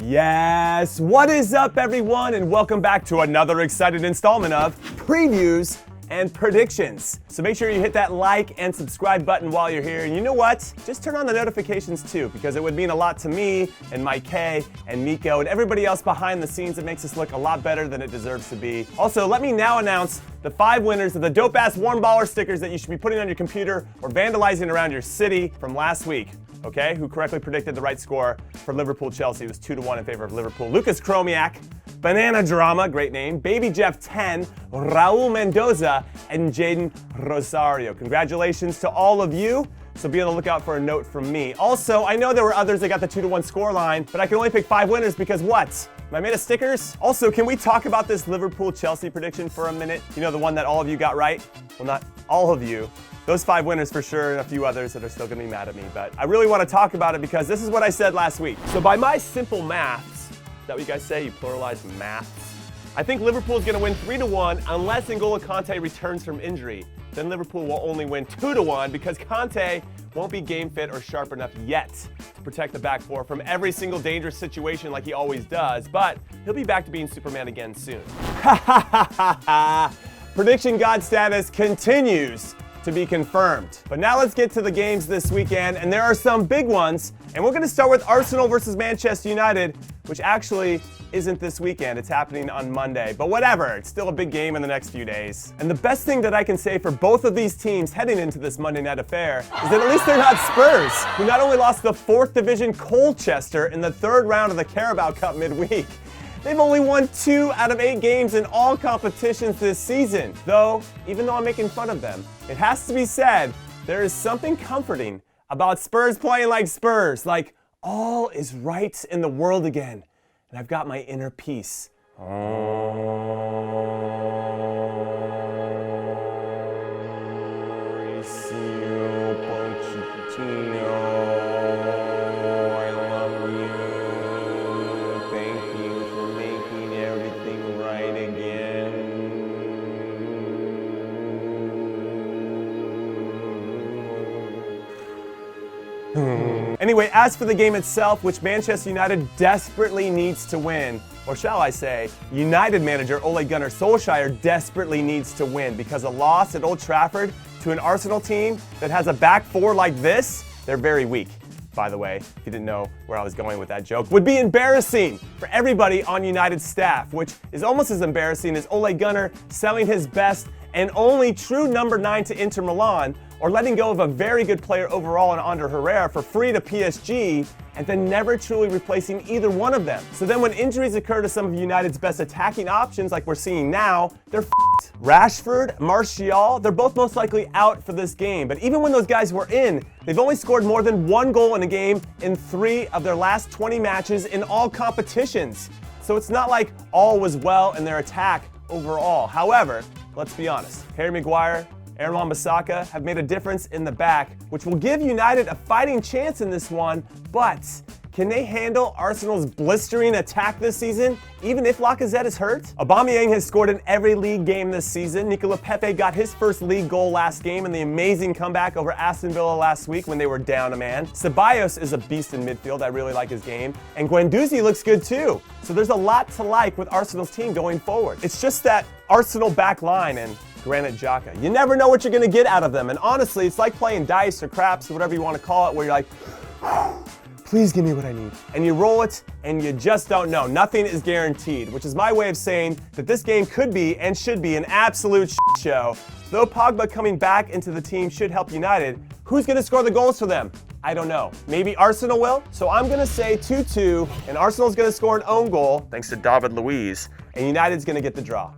Yes, what is up everyone, and welcome back to another exciting installment of Previews and Predictions. So make sure you hit that like and subscribe button while you're here, and you know what? Just turn on the notifications too, because it would mean a lot to me and Mike K and Mikko and everybody else behind the scenes. It makes us look a lot better than it deserves to be. Also, let me now announce the 5 winners of the dope-ass Warm Baller stickers that you should be putting on your computer or vandalizing around your city from last week. Okay, who correctly predicted the right score for Liverpool-Chelsea. It was 2-1 in favor of Liverpool. Lucas Chromiak, Banana Drama, great name, Baby Jeff 10, Raul Mendoza, and Jaden Rosario. Congratulations to all of you. So be on the lookout for a note from me. Also, I know there were others that got the 2-1 score line, but I can only pick 5 winners because what? Am I made of stickers? Also, can we talk about this Liverpool-Chelsea prediction for a minute? You know, the one that all of you got right? Well, not all of you. Those 5 winners for sure, and a few others that are still gonna be mad at me, but I really wanna talk about it because this is what I said last week. So by my simple maths, is that what you guys say? You pluralize maths? I think Liverpool is gonna win 3-1 unless N'Golo Kante returns from injury. Then Liverpool will only win 2-1 because Kante won't be game fit or sharp enough yet to protect the back four from every single dangerous situation like he always does, but he'll be back to being Superman again soon. Prediction God status continues to be confirmed. But now let's get to the games this weekend, and there are some big ones, and we're gonna start with Arsenal versus Manchester United, which actually isn't this weekend, it's happening on Monday. But whatever, it's still a big game in the next few days. And the best thing that I can say for both of these teams heading into this Monday night affair is that at least they're not Spurs, who not only lost the 4th Division Colchester in the 3rd round of the Carabao Cup midweek, they've only won 2 out of 8 games in all competitions this season. Though, even though I'm making fun of them, it has to be said, there is something comforting about Spurs playing like Spurs, like all is right in the world again, and I've got my inner peace. Anyway, as for the game itself, which Manchester United desperately needs to win, or shall I say, United manager Ole Gunnar Solskjaer desperately needs to win, because a loss at Old Trafford to an Arsenal team that has a back four like this, they're very weak, by the way, if you didn't know where I was going with that joke, would be embarrassing for everybody on United's staff, which is almost as embarrassing as Ole Gunnar selling his best and only true number 9 to Inter Milan, or letting go of a very good player overall in Ander Herrera for free to PSG, and then never truly replacing either one of them. So then when injuries occur to some of United's best attacking options like we're seeing now, they're f***ed. Rashford, Martial, they're both most likely out for this game, but even when those guys were in, they've only scored more than 1 goal in a game in 3 of their last 20 matches in all competitions. So it's not like all was well in their attack overall. However, let's be honest, Harry Maguire, Aaron Wan-Bissaka have made a difference in the back, which will give United a fighting chance in this one, but can they handle Arsenal's blistering attack this season, even if Lacazette is hurt? Aubameyang has scored in every league game this season. Nicola Pepe got his first league goal last game in the amazing comeback over Aston Villa last week when they were down a man. Ceballos is a beast in midfield, I really like his game, and Guendouzi looks good too. So there's a lot to like with Arsenal's team going forward. It's just that Arsenal back line and Granit Xhaka. You never know what you're gonna get out of them, and honestly, it's like playing dice or craps or whatever you want to call it, where you're like, please give me what I need. And you roll it, and you just don't know. Nothing is guaranteed, which is my way of saying that this game could be and should be an absolute shit show. Though Pogba coming back into the team should help United, who's gonna score the goals for them? I don't know. Maybe Arsenal will? So I'm gonna say 2-2, and Arsenal's gonna score an own goal, thanks to David Luiz, and United's gonna get the draw.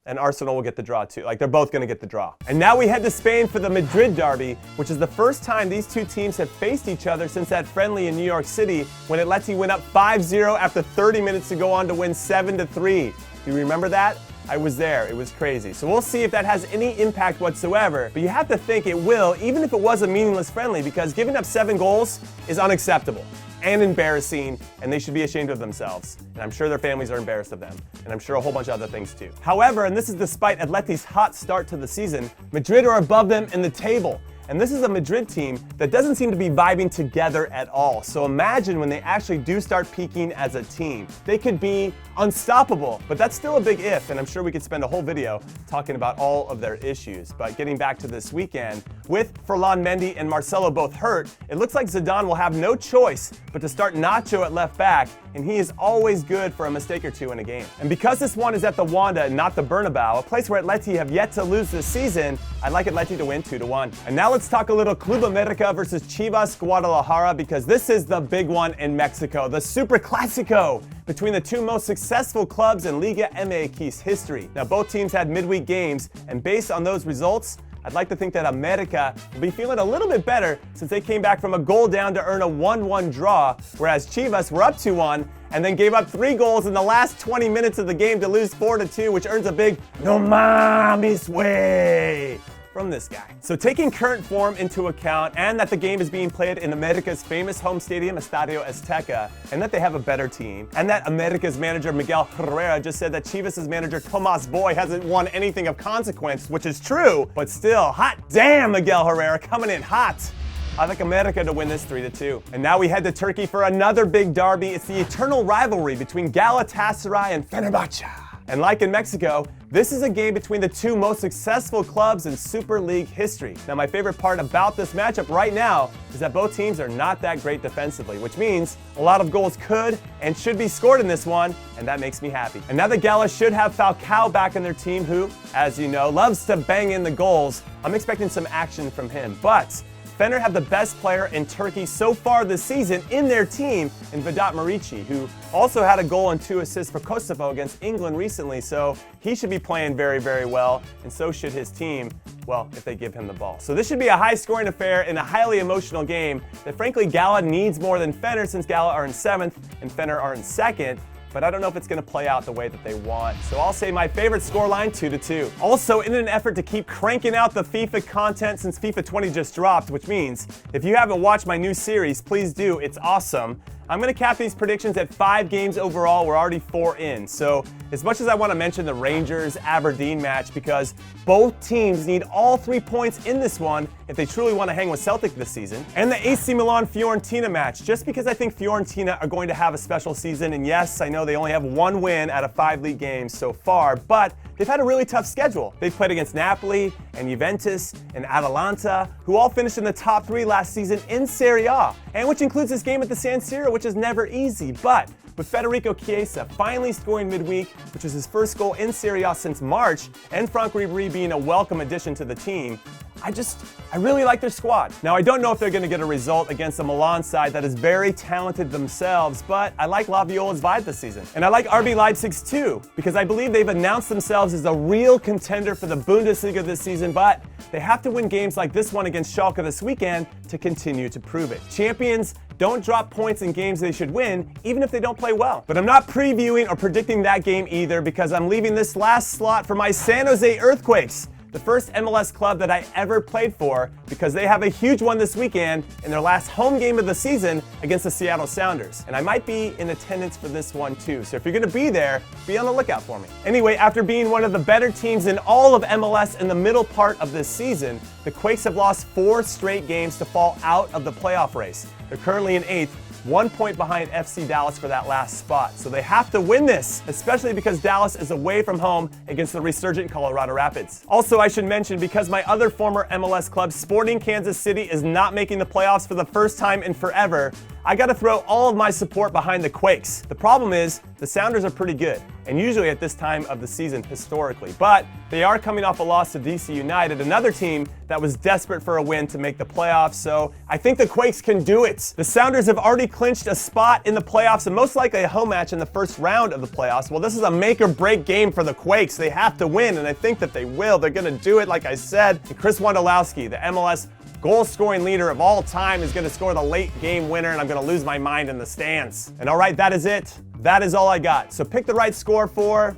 And Arsenal will get the draw too. Like, they're both gonna get the draw. And now we head to Spain for the Madrid derby, which is the first time these two teams have faced each other since that friendly in New York City when Atleti went up 5-0 after 30 minutes to go on to win 7-3. Do you remember that? I was there, it was crazy. So we'll see if that has any impact whatsoever, but you have to think it will, even if it was a meaningless friendly, because giving up 7 goals is unacceptable and embarrassing, and they should be ashamed of themselves. And I'm sure their families are embarrassed of them, and I'm sure a whole bunch of other things too. However, and this is despite Atleti's hot start to the season, Madrid are above them in the table. And this is a Madrid team that doesn't seem to be vibing together at all. So imagine when they actually do start peaking as a team. They could be unstoppable, but that's still a big if, and I'm sure we could spend a whole video talking about all of their issues. But getting back to this weekend, with Ferland Mendy and Marcelo both hurt, it looks like Zidane will have no choice but to start Nacho at left back, and he is always good for a mistake or two in a game. And because this one is at the Wanda and not the Bernabeu, a place where Atleti have yet to lose this season, I'd like Atleti to win 2-1. And now let's talk a little Club America versus Chivas Guadalajara, because this is the big one in Mexico, the Super Clásico between the two most successful clubs in Liga MX history. Now both teams had midweek games, and based on those results, I'd like to think that America will be feeling a little bit better since they came back from a goal down to earn a 1-1 draw, whereas Chivas were up 2-1 and then gave up 3 goals in the last 20 minutes of the game to lose 4-2, which earns a big "no mames way" from this guy. So taking current form into account, and that the game is being played in America's famous home stadium, Estadio Azteca, and that they have a better team, and that America's manager Miguel Herrera just said that Chivas' manager Tomas Boy hasn't won anything of consequence, which is true, but still, hot damn Miguel Herrera coming in hot. I like America to win this 3-2. And now we head to Turkey for another big derby. It's the eternal rivalry between Galatasaray and Fenerbahce. And like in Mexico, this is a game between the two most successful clubs in Super League history. Now my favorite part about this matchup right now is that both teams are not that great defensively, which means a lot of goals could and should be scored in this one, and that makes me happy. And now the Galas should have Falcao back in their team, who, as you know, loves to bang in the goals. I'm expecting some action from him, but Fener have the best player in Turkey so far this season in their team in Vedat Muriqi, who also had a goal and 2 assists for Kosovo against England recently, so he should be playing very, very well, and so should his team, well, if they give him the ball. So this should be a high-scoring affair in a highly emotional game that frankly Gala needs more than Fener, since Gala are in 7th and Fener are in 2nd. But I don't know if it's going to play out the way that they want. So I'll say my favorite scoreline, 2-2. Also, in an effort to keep cranking out the FIFA content since FIFA 20 just dropped, which means if you haven't watched my new series, please do. It's awesome. I'm going to cap these predictions at 5 games overall. We're already 4 in. So as much as I want to mention the Rangers-Aberdeen match, because both teams need all 3 points in this one if they truly want to hang with Celtic this season, and the AC Milan-Fiorentina match, just because I think Fiorentina are going to have a special season. And yes, I know they only have 1 win out of 5 league games so far, but they've had a really tough schedule. They've played against Napoli and Juventus and Atalanta, who all finished in the top 3 last season in Serie A, and which includes this game at the San Siro, which is never easy. But with Federico Chiesa finally scoring midweek, which is his first goal in Serie A since March, and Franck Ribéry being a welcome addition to the team, I really like their squad. Now, I don't know if they're going to get a result against a Milan side that is very talented themselves, but I like La Viola's vibe this season. And I like RB Leipzig's too, because I believe they've announced themselves as a real contender for the Bundesliga this season, but they have to win games like this one against Schalke this weekend to continue to prove it. Champions don't drop points in games they should win, even if they don't play well. But I'm not previewing or predicting that game either, because I'm leaving this last slot for my San Jose Earthquakes, the first MLS club that I ever played for, because they have a huge one this weekend in their last home game of the season against the Seattle Sounders. And I might be in attendance for this one too, so if you're gonna be there, be on the lookout for me. Anyway, after being one of the better teams in all of MLS in the middle part of this season, the Quakes have lost 4 straight games to fall out of the playoff race. They're currently in 8th, 1 point behind FC Dallas for that last spot. So they have to win this, especially because Dallas is away from home against the resurgent Colorado Rapids. Also, I should mention, because my other former MLS club, Sporting Kansas City, is not making the playoffs for the first time in forever, I gotta throw all of my support behind the Quakes. The problem is, the Sounders are pretty good, and usually at this time of the season historically, but they are coming off a loss to DC United, another team that was desperate for a win to make the playoffs, so I think the Quakes can do it. The Sounders have already clinched a spot in the playoffs and most likely a home match in the first round of the playoffs. Well, this is a make or break game for the Quakes. They have to win, and I think that they will. They're gonna do it, like I said. And Chris Wondolowski, the MLS goal-scoring leader of all time, is going to score the late game winner, and I'm going to lose my mind in the stands. And all right, that is it. That is all I got. So pick the right score for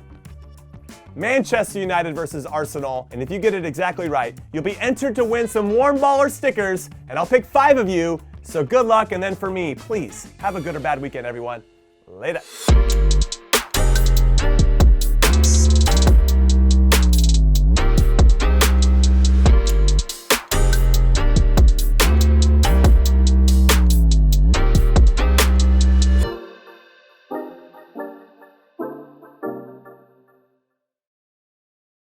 Manchester United versus Arsenal, and if you get it exactly right, you'll be entered to win some Warm Baller stickers, and I'll pick 5 of you. So good luck, and then for me, please have a good or bad weekend, everyone. Later.